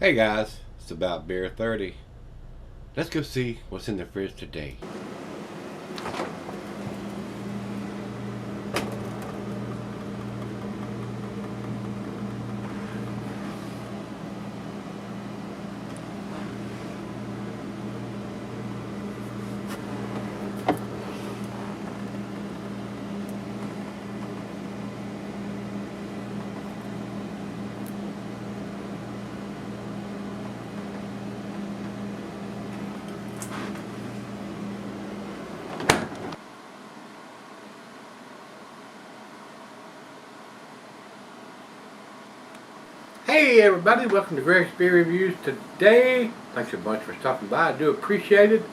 Hey guys, it's about beer 30. Let's go see what's in the fridge today. Hey everybody, welcome to Gregsbeerreviews. Today, thanks a bunch for stopping by. I do appreciate it.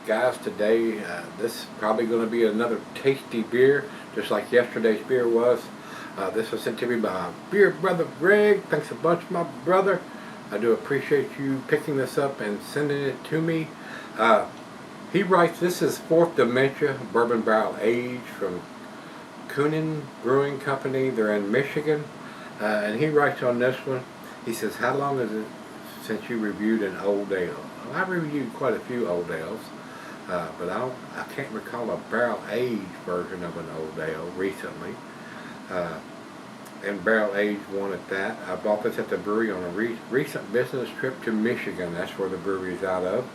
Guys, today, this is probably going to be another tasty beer, just like yesterday's beer was. This was sent to me by my beer brother Greg. Thanks a bunch, my brother. I do appreciate you picking this up and sending it to me. He writes, this is 4th Dementia Bourbon Barrel Aged from Kuhnhenn Brewing Company. They're in Michigan. And he writes on this one, he says, how long is it since you reviewed an old ale? Well, I've reviewed quite a few old ales, but I can't recall a barrel-aged version of an old ale recently. And barrel-aged one at that. I bought this at the brewery on a recent business trip to Michigan. That's where the brewery is out of.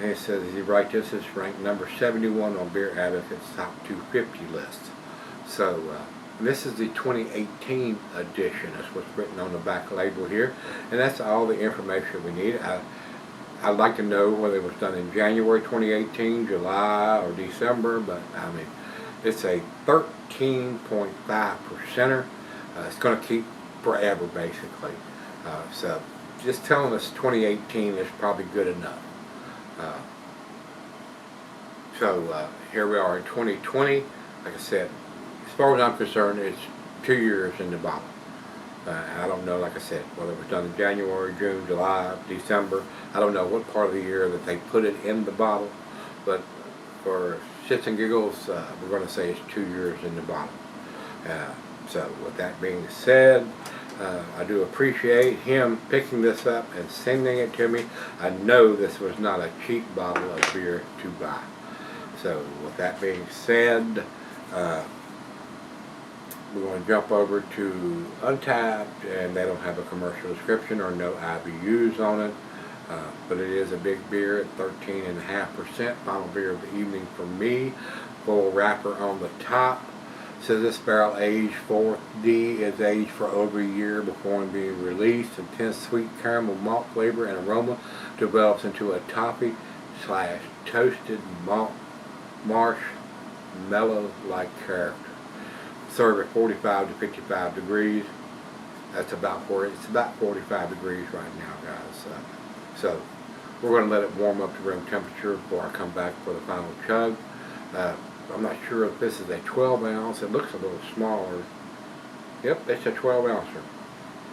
And it says, he writes, this is ranked number 71 on Beer Advocate's top 250 list. So, this is the 2018 edition. That's what's written on the back label here. And that's all the information we need. I'd like to know whether it was done in January 2018, July, or December. But, I mean, it's a 13.5%er. It's going to keep forever, basically. So, just telling us 2018 is probably good enough. Here we are in 2020. Like I said, as far as I'm concerned, it's 2 years in the bottle. I don't know, like I said, whether it was done in January, June, July, December. I don't know what part of the year that they put it in the bottle. But for shits and giggles, we're going to say it's 2 years in the bottle. So with that being said, I do appreciate him picking this up and sending it to me. I know this was not a cheap bottle of beer to buy. So with that being said, we're going to jump over to Untapped, and they don't have a commercial description or no IBUs on it, but it is a big beer at 13.5%. Final beer of the evening for me. Full wrapper on the top. Says this barrel aged 4D is aged for over a year before being released. Intense sweet caramel malt flavor and aroma develops into a toffee/toasted malt marshmallow-like character. Serve at 45 to 55 degrees. That's about where it's about 45 degrees right now, guys. So we're going to let it warm up to room temperature before I come back for the final chug. I'm not sure if this is a 12 ounce. It looks a little smaller. Yep, it's a 12 ouncer,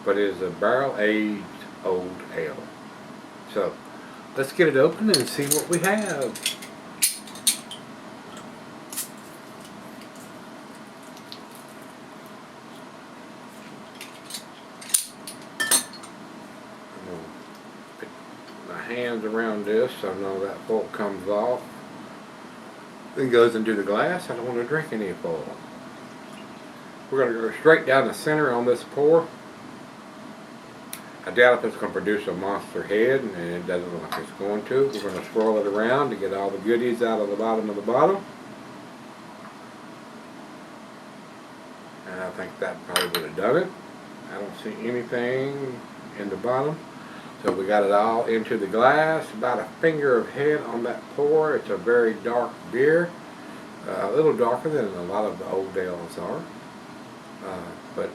but it is a barrel aged old ale. So let's get it open and see what we have. Hands around this so none of that foil comes off. Then goes into the glass. I don't want to drink any foil. We're going to go straight down the center on this pour. I doubt if it's going to produce a monster head, and it doesn't look like it's going to. We're going to swirl it around to get all the goodies out of the bottom of the bottle. And I think that probably would have done it. I don't see anything in the bottom. So we got it all into the glass, about a finger of head on that pour. It's a very dark beer, a little darker than a lot of the old ales are, but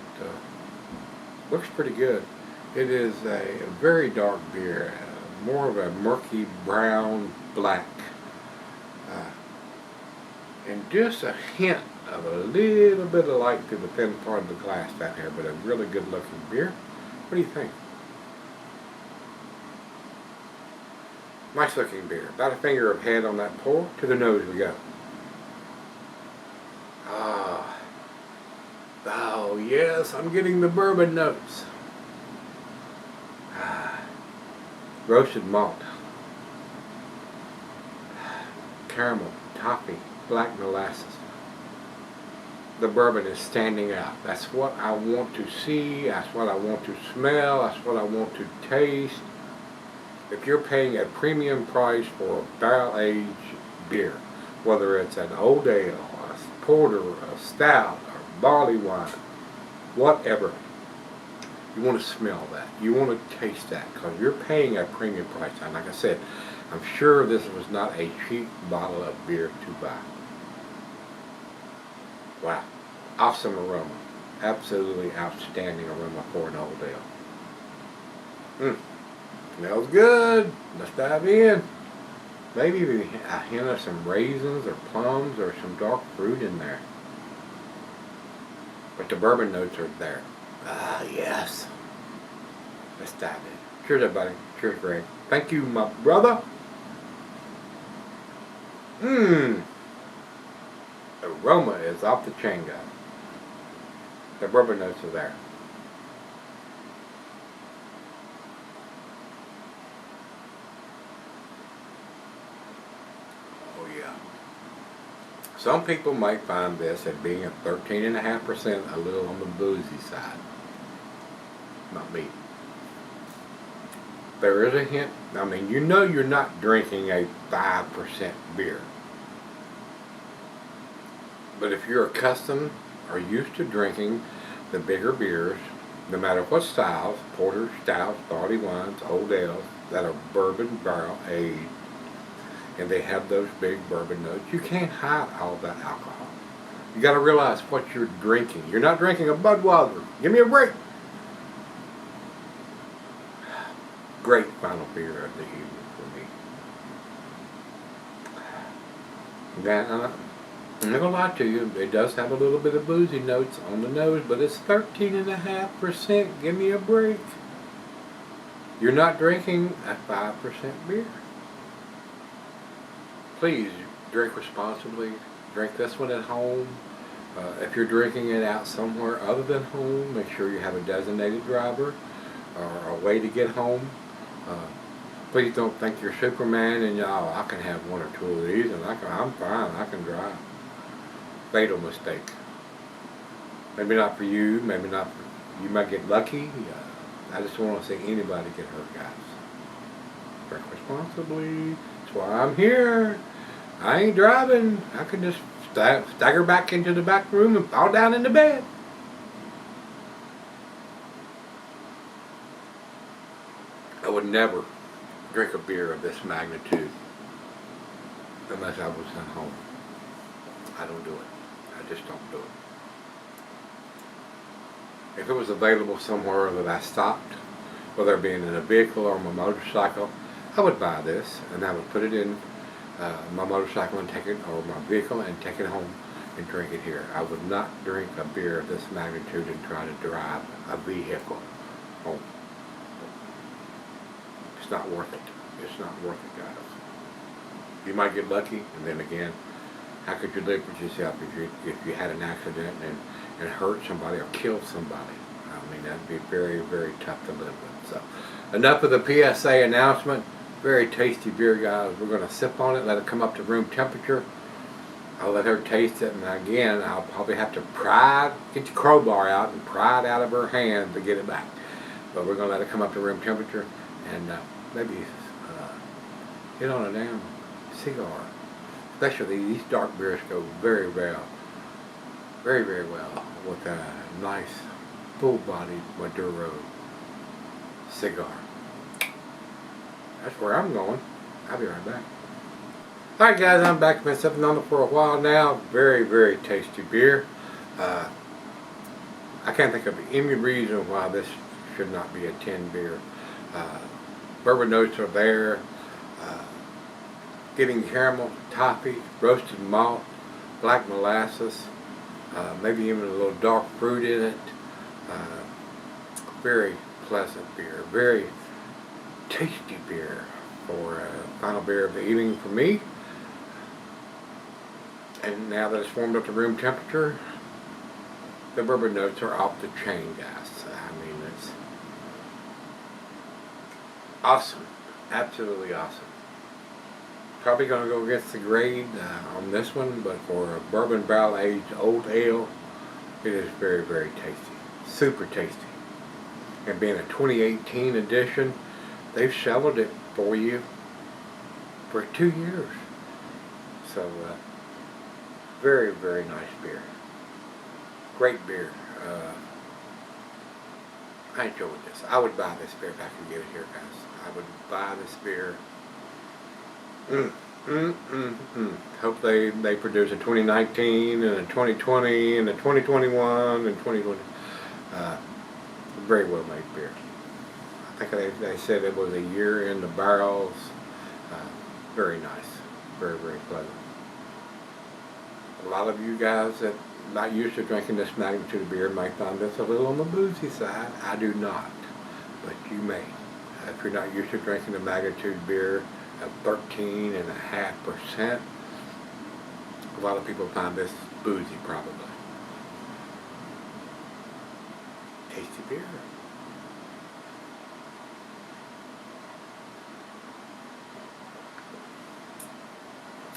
looks pretty good. It is a very dark beer, more of a murky brown black, and just a hint of a little bit of light through the thin part of the glass down here, but a really good looking beer. What do you think? Nice looking beer. About a finger of head on that pour. To the nose we go. Oh yes, I'm getting the bourbon notes. roasted malt, caramel, toffee, black molasses. The bourbon is standing out. That's what I want to see. That's what I want to smell. That's what I want to taste. If you're paying a premium price for a barrel-aged beer, whether it's an old ale, a porter, a stout, or barley wine, whatever, you want to smell that. You want to taste that because you're paying a premium price. And like I said, I'm sure this was not a cheap bottle of beer to buy. Wow. Awesome aroma. Absolutely outstanding aroma for an old ale. Smells good. Let's dive in. Maybe even a hint of some raisins or plums or some dark fruit in there. But the bourbon notes are there. Ah, yes. Let's dive in. Cheers, everybody. Cheers, Greg. Thank you, my brother. Aroma is off the chain, guys. The bourbon notes are there. Oh yeah. Some people might find this at being at 13.5% a little on the boozy side. Not me. There is a hint. I mean, you know you're not drinking a 5% beer. But if you're accustomed or used to drinking the bigger beers, no matter what styles, porters, stouts, barley wines, old ales, that are bourbon barrel aged, and they have those big bourbon notes, you can't hide all that alcohol. You got to realize what you're drinking. You're not drinking a Budweiser. Give me a break. Great final beer of the evening for me. Now, I'm not going to lie to you, it does have a little bit of boozy notes on the nose, but it's 13.5%. Give me a break. You're not drinking a 5% beer. Please drink responsibly. Drink this one at home. If you're drinking it out somewhere other than home, make sure you have a designated driver or a way to get home. Please don't think you're Superman and I can have one or two of these and I'm fine, I can drive. Fatal mistake. Maybe not for you, maybe not for, you might get lucky. I just don't want to see anybody get hurt, guys. Drink responsibly. That's why I'm here. I ain't driving. I can just stagger back into the back room and fall down into bed. I would never drink a beer of this magnitude unless I was at home. I don't do it. I just don't do it. If it was available somewhere that I stopped, whether it be in a vehicle or my motorcycle, I would buy this and I would put it in my motorcycle and take it, or my vehicle and take it home and drink it here. I would not drink a beer of this magnitude and try to drive a vehicle home. It's not worth it. It's not worth it, guys. You might get lucky, and then again, how could you live with yourself if you had an accident and hurt somebody or killed somebody? I mean, that'd be very, very tough to live with. So, enough of the PSA announcement. Very tasty beer, guys. We're going to sip on it, let it come up to room temperature. I'll let her taste it, and again, I'll probably have to get the crowbar out and pry it out of her hand to get it back. But we're going to let it come up to room temperature and maybe hit on a damn cigar. Especially these dark beers go very well, very, very well with a nice full-bodied Maduro cigar. That's where I'm going. I'll be right back. Alright guys, I'm back. Been sipping on it for a while now. Very, very tasty beer. I can't think of any reason why this should not be a 10 beer. Bourbon notes are there. Getting caramel, toffee, roasted malt, black molasses, maybe even a little dark fruit in it. Very pleasant beer. Very tasty beer for final beer of the evening for me. And now that it's warmed up to room temperature, the bourbon notes are off the chain, guys. I mean, it's awesome. Absolutely awesome. Probably going to go against the grade on this one, but for a bourbon barrel aged old ale, it is very, very tasty. Super tasty. And being a 2018 edition, they've settled it for you for 2 years. So, very, very nice beer. Great beer. I enjoyed this. I would buy this beer if I could get it here, guys. I would buy this beer. Hope they produce a 2019 and a 2020 and a 2021 and 2020. Very well made beer. I think they said it was a year in the barrels. Very nice. Very, very pleasant. A lot of you guys that are not used to drinking this magnitude of beer might find this a little on the boozy side. I do not, but you may. If you're not used to drinking the magnitude beer of 13.5%, a lot of people find this boozy probably. Tasty beer.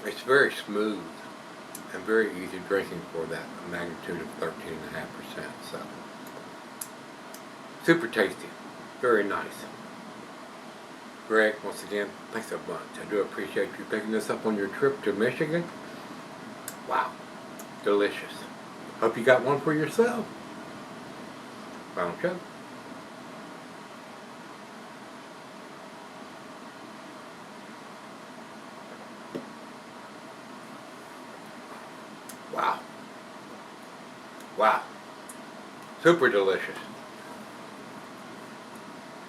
It's very smooth and very easy drinking for that magnitude of 13.5%. So, super tasty. Very nice. Greg, once again, thanks a bunch. I do appreciate you picking this up on your trip to Michigan. Wow. Delicious. Hope you got one for yourself. Final shot. Wow. Wow. Super delicious.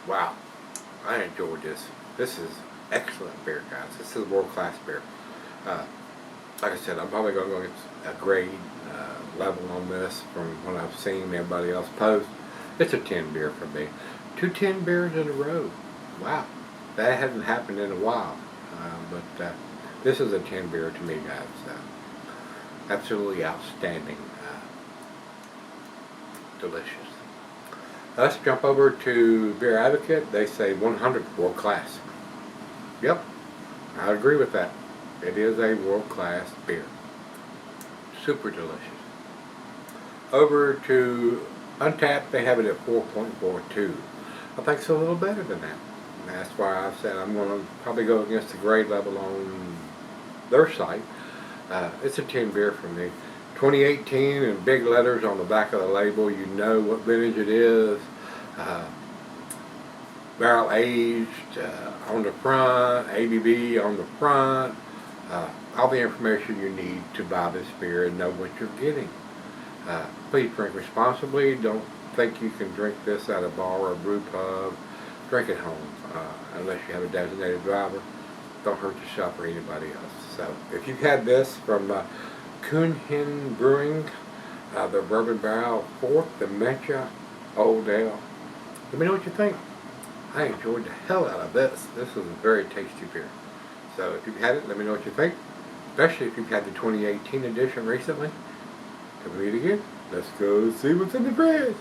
Wow. I enjoyed this. This is excellent beer, guys. This is world-class beer. Like I said, I'm probably going to go get a grade level on this from what I've seen everybody else post. It's a 10 beer for me. 2 10 beers in a row. Wow. That hasn't happened in a while. But this is a 10 beer to me, guys. Absolutely outstanding. Delicious. Let's jump over to Beer Advocate. They say 100 world class. Yep, I agree with that. It is a world class beer. Super delicious. Over to Untapped, they have it at 4.42. I think it's a little better than that. And that's why I said I'm going to probably go against the grade level on their site. It's a 10 beer for me. 2018 in big letters on the back of the label. You know what vintage it is. Barrel aged on the front, ABV on the front. All the information you need to buy this beer and know what you're getting. Please drink responsibly. Don't think you can drink this at a bar or a brew pub. Drink at home unless you have a designated driver. Don't hurt yourself or anybody else. So if you've had this from Kuhnhenn Brewing, the Bourbon Barrel 4th Dementia Old Ale, let me know what you think. I enjoyed the hell out of this. This is a very tasty beer. So if you've had it, let me know what you think. Especially if you've had the 2018 edition recently. Till we meet again, let's go see what's in the fridge.